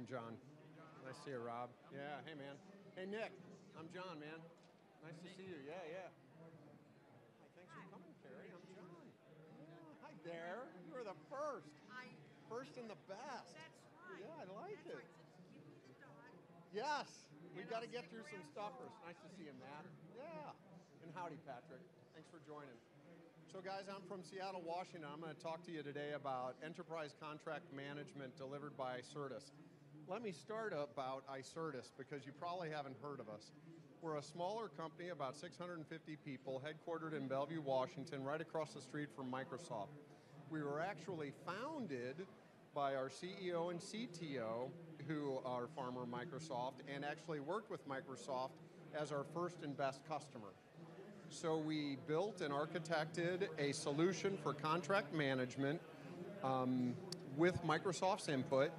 I'm John. Nice to see you, Rob. Yeah, hey, man. Hey, Nick. I'm John, man. Nice to see you. Yeah, yeah. Hi, thanks for coming, Carrie. I'm John. Yeah, hi there. You were the first. First and the best. That's right. Yeah, I like it. Right. So give me the dot. Yes. We've got to get through some stuff first. Nice to see you, Matt. Yeah. And howdy, Patrick. Thanks for joining. So, guys, I'm from Seattle, Washington. I'm going to talk to you today about enterprise contract management delivered by Syrtis. Let me start about Icertis because you probably haven't heard of us. We're a smaller company, about 650 people, headquartered in Bellevue, Washington, right across the street from Microsoft. We were actually founded by our CEO and CTO, who are former Microsoft, and actually worked with Microsoft as our first and best customer. So we built and architected a solution for contract management with Microsoft's input,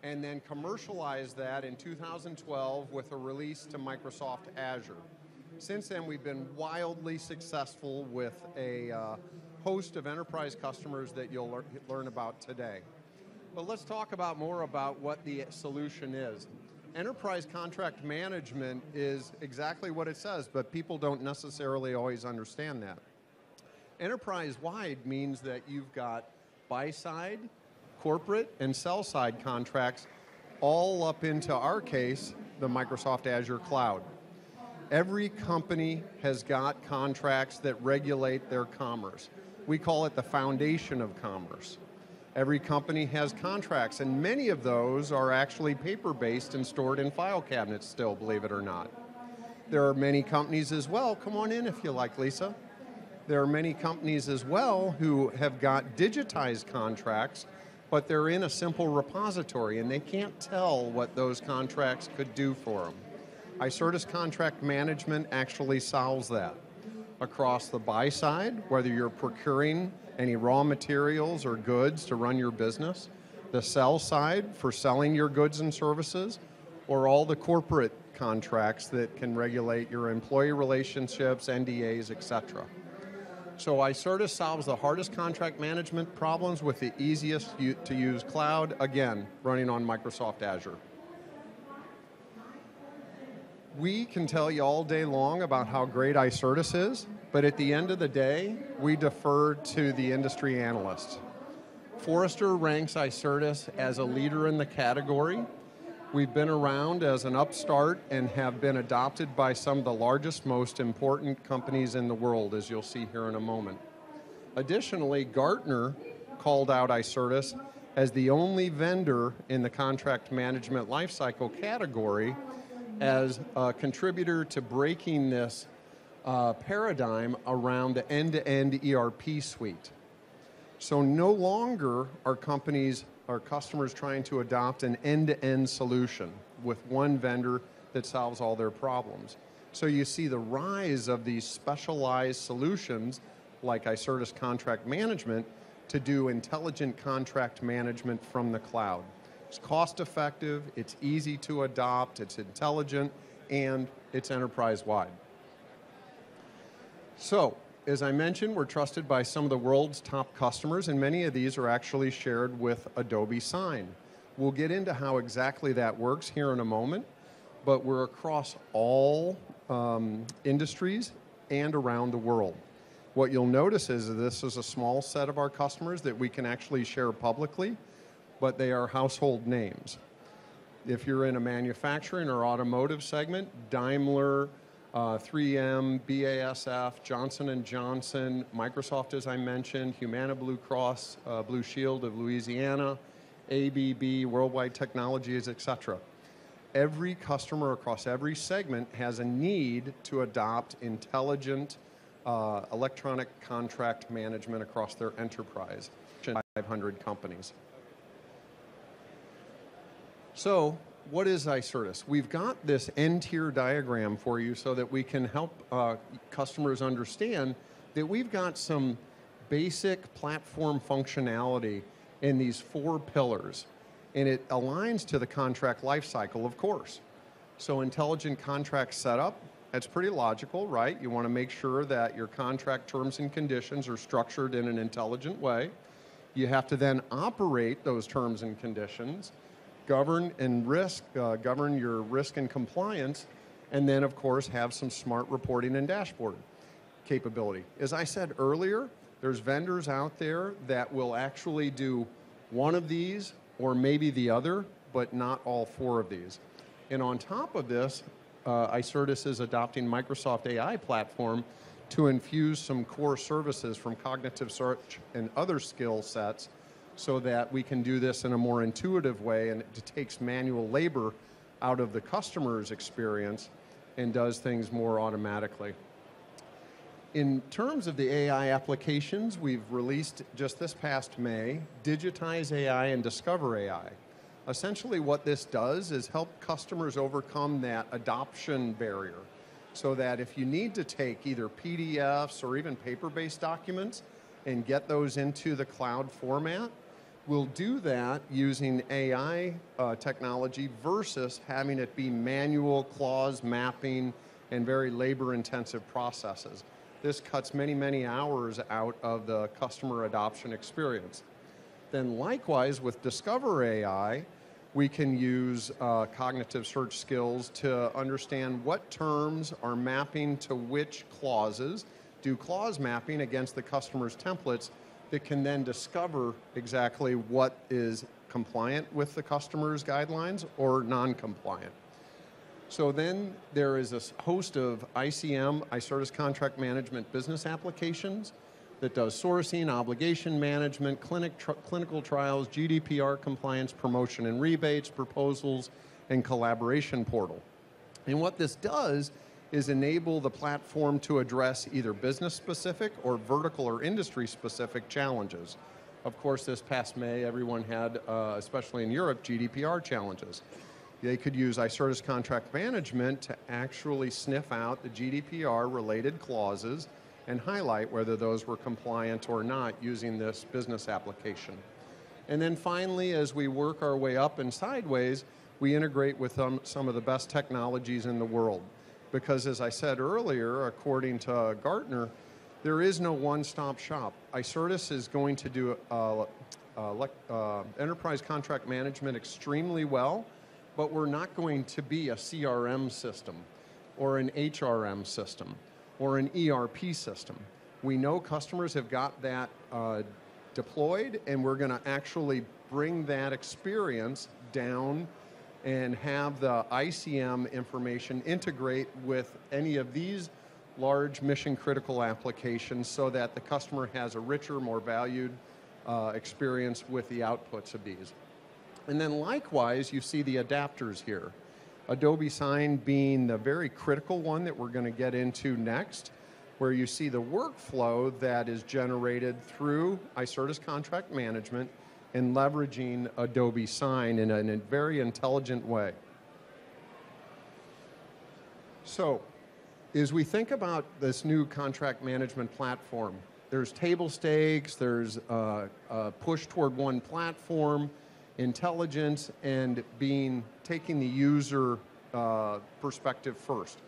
and then commercialized that in 2012 with a release to Microsoft Azure. Since then, we've been wildly successful with a host of enterprise customers that you'll learn about today. But let's talk more about what the solution is. Enterprise contract management is exactly what it says, but people don't necessarily always understand that. Enterprise-wide means that you've got buy-side, corporate, and sell-side contracts all up into, our case, the Microsoft Azure cloud. Every company has got contracts that regulate their commerce. We call it the foundation of commerce. Every company has contracts, and many of those are actually paper-based and stored in file cabinets still, believe it or not. There are many companies as well, come on in if you like, Lisa. There are many companies as well who have got digitized contracts, but they're in a simple repository, and they can't tell what those contracts could do for them. Icertis Contract Management actually solves that. Across the buy side, whether you're procuring any raw materials or goods to run your business, the sell side for selling your goods and services, or all the corporate contracts that can regulate your employee relationships, NDAs, etc. So Icertis solves the hardest contract management problems with the easiest to use cloud, again, running on Microsoft Azure. We can tell you all day long about how great Icertis is, but at the end of the day, we defer to the industry analysts. Forrester ranks Icertis as a leader in the category. We've been around as an upstart and have been adopted by some of the largest, most important companies in the world, as you'll see here in a moment. Additionally, Gartner called out Icertis as the only vendor in the contract management lifecycle category as a contributor to breaking this paradigm around the end-to-end ERP suite. So no longer are customers trying to adopt an end-to-end solution with one vendor that solves all their problems. So you see the rise of these specialized solutions like Icertis Contract Management to do intelligent contract management from the cloud. It's cost-effective, it's easy to adopt, it's intelligent, and it's enterprise-wide. So, as I mentioned, we're trusted by some of the world's top customers, and many of these are actually shared with Adobe Sign. We'll get into how exactly that works here in a moment, but we're across all industries and around the world. What you'll notice is that this is a small set of our customers that we can actually share publicly, but they are household names. If you're in a manufacturing or automotive segment, Daimler, 3M, BASF, Johnson & Johnson, Microsoft, as I mentioned, Humana Blue Cross, Blue Shield of Louisiana, ABB, Worldwide Technologies, etc. Every customer across every segment has a need to adopt intelligent electronic contract management across their enterprise, 500 companies. So, what is Icertis? We've got this N-tier diagram for you so that we can help customers understand that we've got some basic platform functionality in these 4 pillars. And it aligns to the contract lifecycle, of course. So intelligent contract setup, that's pretty logical, right? You want to make sure that your contract terms and conditions are structured in an intelligent way. You have to then operate those terms and conditions. govern your risk and compliance, and then, of course, have some smart reporting and dashboard capability. As I said earlier, there's vendors out there that will actually do one of these or maybe the other, but not all four of these. And on top of this, Icertis is adopting Microsoft AI platform to infuse some core services from cognitive search and other skill sets so that we can do this in a more intuitive way, and it takes manual labor out of the customer's experience and does things more automatically. In terms of the AI applications, we've released just this past May, Digitize AI and Discover AI. Essentially what this does is help customers overcome that adoption barrier, so that if you need to take either PDFs or even paper-based documents and get those into the cloud format, we'll do that using AI technology versus having it be manual clause mapping and very labor-intensive processes. This cuts many, many hours out of the customer adoption experience. Then likewise with Discover AI, we can use cognitive search skills to understand what terms are mapping to which clauses, do clause mapping against the customer's templates that can then discover exactly what is compliant with the customer's guidelines or non-compliant. So then there is a host of ICM, Icertis Contract Management business applications that does sourcing, obligation management, clinical trials, GDPR compliance, promotion and rebates, proposals, and collaboration portal. And what this does is enable the platform to address either business-specific or vertical or industry-specific challenges. Of course, this past May, everyone had, especially in Europe, GDPR challenges. They could use Icertis Contract Management to actually sniff out the GDPR-related clauses and highlight whether those were compliant or not using this business application. And then finally, as we work our way up and sideways, we integrate with some of the best technologies in the world. Because as I said earlier, according to Gartner, there is no one-stop shop. Icertis is going to do enterprise contract management extremely well, but we're not going to be a CRM system or an HRM system or an ERP system. We know customers have got that deployed, and we're going to actually bring that experience down and have the ICM information integrate with any of these large mission-critical applications so that the customer has a richer, more valued experience with the outputs of these. And then likewise, you see the adapters here. Adobe Sign being the very critical one that we're going to get into next, where you see the workflow that is generated through Icertis Contract Management and leveraging Adobe Sign in a very intelligent way. So, as we think about this new contract management platform, there's table stakes, there's a push toward one platform, intelligence, and taking the user perspective first.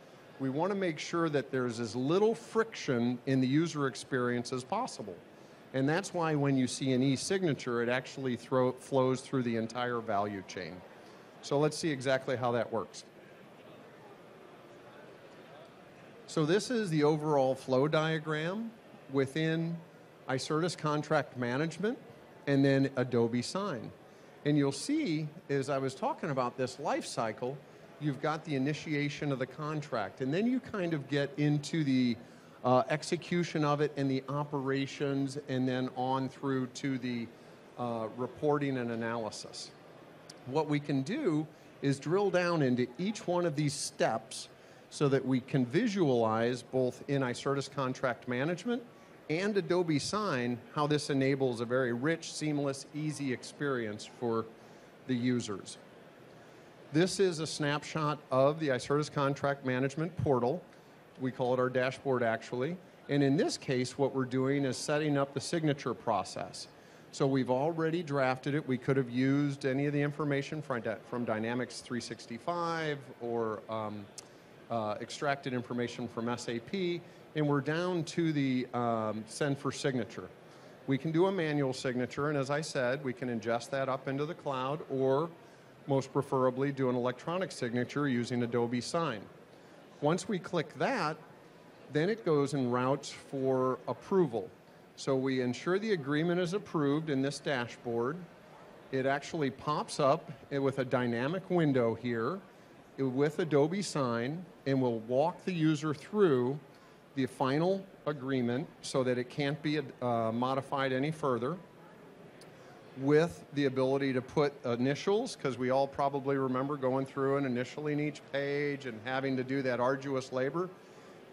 We want to make sure that there's as little friction in the user experience as possible. And that's why when you see an e-signature, it actually flows through the entire value chain. So let's see exactly how that works. So this is the overall flow diagram within Icertis Contract Management and then Adobe Sign. And you'll see, as I was talking about this life cycle, you've got the initiation of the contract, and then you kind of get into the execution of it and the operations, and then on through to the reporting and analysis. What we can do is drill down into each one of these steps so that we can visualize both in Icertis Contract Management and Adobe Sign how this enables a very rich, seamless, easy experience for the users. This is a snapshot of the Icertis Contract Management portal. We call it our dashboard, actually. And in this case, what we're doing is setting up the signature process. So we've already drafted it. We could have used any of the information from Dynamics 365 or extracted information from SAP, and we're down to the send for signature. We can do a manual signature, and as I said, we can ingest that up into the cloud, or most preferably do an electronic signature using Adobe Sign. Once we click that, then it goes and routes for approval. So we ensure the agreement is approved in this dashboard. It actually pops up with a dynamic window here with Adobe Sign, and will walk the user through the final agreement so that it can't be modified any further, with the ability to put initials, because we all probably remember going through an initial in each page and having to do that arduous labor.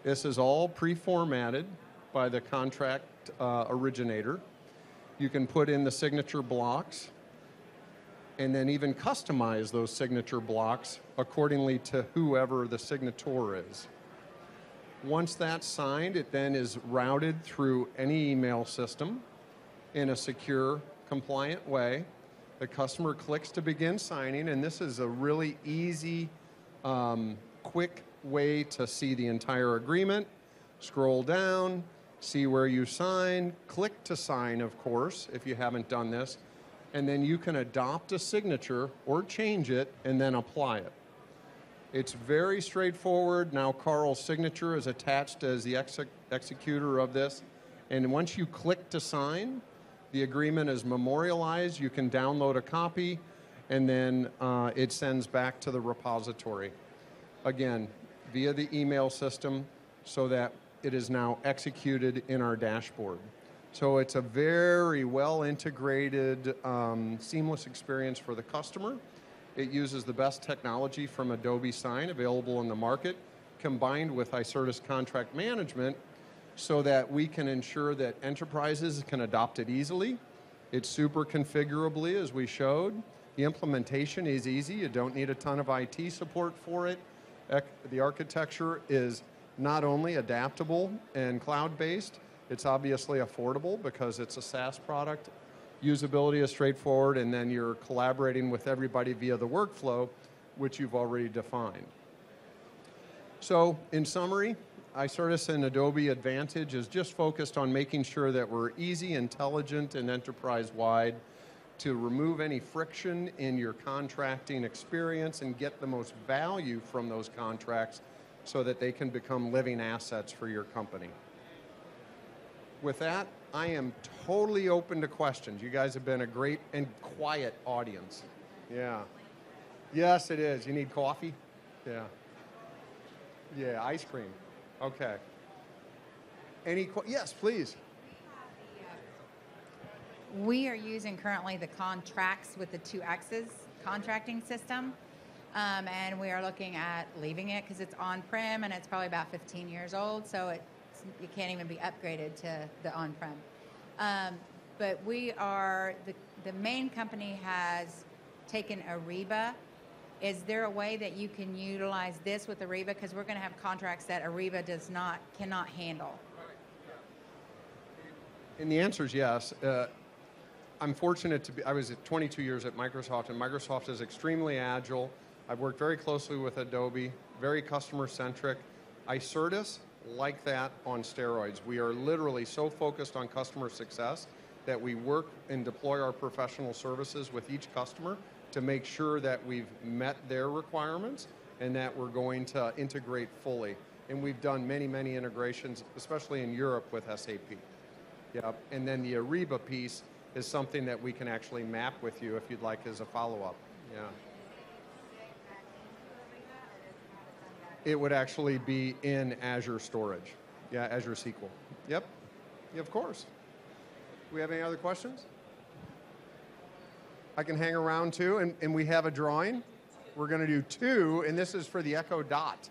This is all pre-formatted by the contract originator. You can put in the signature blocks and then even customize those signature blocks accordingly to whoever the signator is. Once that's signed, it then is routed through any email system in a secure, compliant way. The customer clicks to begin signing, and this is a really easy, quick way to see the entire agreement. Scroll down, see where you sign, click to sign, of course, if you haven't done this, and then you can adopt a signature or change it and then apply it. It's very straightforward. Now Carl's signature is attached as the executor of this, and once you click to sign, the agreement is memorialized. You can download a copy, and then it sends back to the repository. Again, via the email system, so that it is now executed in our dashboard. So it's a very well integrated, seamless experience for the customer. It uses the best technology from Adobe Sign available in the market, combined with Icertis Contract Management, so that we can ensure that enterprises can adopt it easily. It's super configurably, as we showed. The implementation is easy. You don't need a ton of IT support for it. The architecture is not only adaptable and cloud-based, it's obviously affordable because it's a SaaS product. Usability is straightforward, and then you're collaborating with everybody via the workflow, which you've already defined. So, in summary, Icertis and Adobe Advantage is just focused on making sure that we're easy, intelligent, and enterprise-wide to remove any friction in your contracting experience and get the most value from those contracts so that they can become living assets for your company. With that, I am totally open to questions. You guys have been a great and quiet audience. Yeah. Yes, it is. You need coffee? Yeah. Yeah, ice cream. Okay. Yes, please. We are using currently the contracts with the 2 X's contracting system, and we are looking at leaving it because it's on-prem and it's probably about 15 years old, so it can't even be upgraded to the on-prem. But we are, the main company has taken Ariba. Is there a way that you can utilize this with Ariba? Because we're going to have contracts that Ariba cannot handle. And the answer is yes. I'm fortunate to be, I was 22 years at Microsoft, and Microsoft is extremely agile. I've worked very closely with Adobe, very customer-centric. Icertis, like that on steroids. We are literally so focused on customer success that we work and deploy our professional services with each customer to make sure that we've met their requirements and that we're going to integrate fully. And we've done many, many integrations, especially in Europe with SAP. Yep. And then the Ariba piece is something that we can actually map with you if you'd like as a follow-up. Yeah. It would actually be in Azure storage. Yeah, Azure SQL. Yep. Yeah, of course. Do we have any other questions? I can hang around too, and we have a drawing. We're going to do 2, and this is for the Echo Dot.